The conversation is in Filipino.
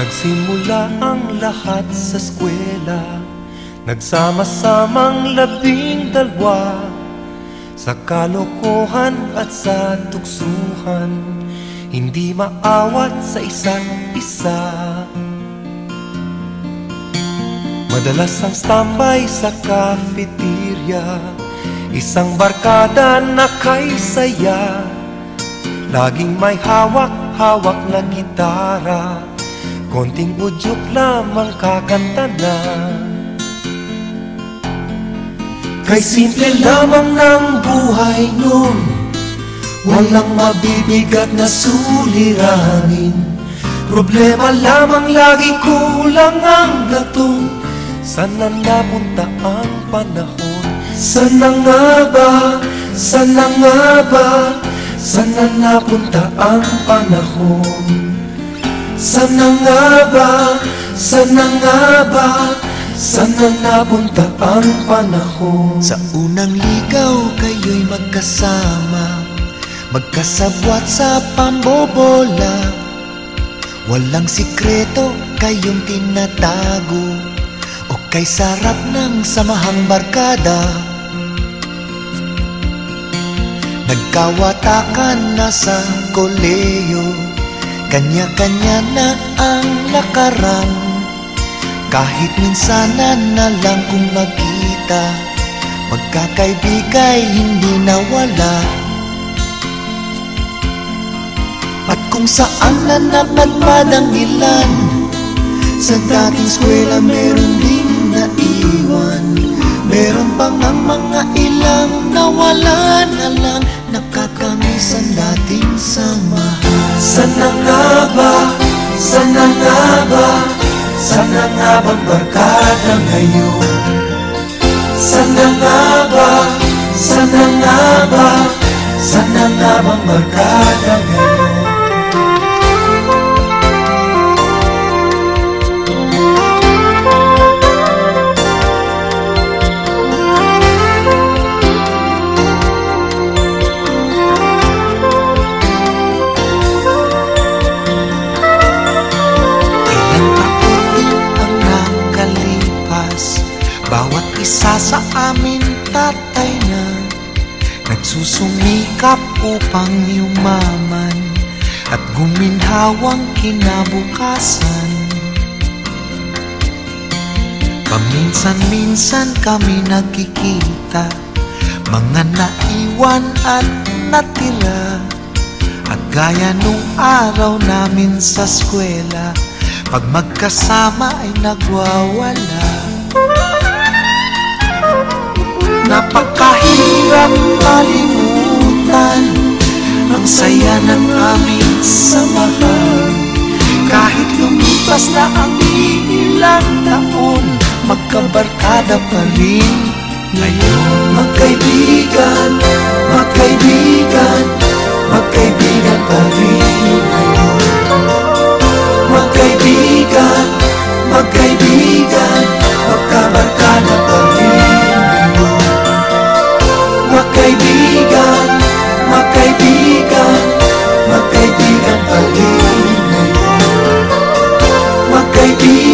Nagsimula ang lahat sa eskwela, nagsama-samang 12 sa kalokohan at sa tuksuhan, hindi maawat sa isa't isa. Madalas ang standby sa cafeteria, isang barkada na kay saya, laging may hawak-hawak na gitara, konting udyok lamang kakanta na. Kay simple lamang ng buhay nun, walang mabibigat na suliranin. Problema lamang lagi, kulang ang gatong. Sana napunta ang panahon? Sana nga ba? Sana nga ba? Sana napunta ang panahon? Sana nga ba? Sana nga ba? Sana napunta ang panahon? Sa unang ligaw kayo'y magkasama, magkasabwat sa pambobola. Walang sikreto kayong tinatago, o kay sarap ng samahang barkada. Nagkawatakan na sa koleyo, kanya-kanya na ang lakaran. Kahit minsanan na lang kung magkita, magkakaibigay hindi nawala. At kung saan na napadpad ang ilan, sa dating eskwela meron ding naiwan. Meron pang ang mga ilang nawala na lang, nakakamiss ang dating samahan. Sana nga ba? Sana nga ba? Sana nga bang barkada ngayon? Sana nga ba? Sana nga ba? Sana nga bang barkada ngayon? Bawat isa sa amin tatay na nagsusumikap upang yumaman at guminhawang kinabukasan. Paminsan-minsan kami nagkikita, mga naiwan at natira. At gaya nung araw namin sa eskwela, pag magkasama ay nagwawala. Napakahirap malimutan ang saya ng aming samahan. Kahit lumipas na ang ilang taon, magkabarkada pa rin ngayon. Magkaibigan, magkaibigan, magkaibigan pa rin ngayon. Magkaibigan, magkaibigan, magkabarkada pa rin. Magkaibigan, magkaibigan, magkaibigan pa rin ngayon. Magkaibigan.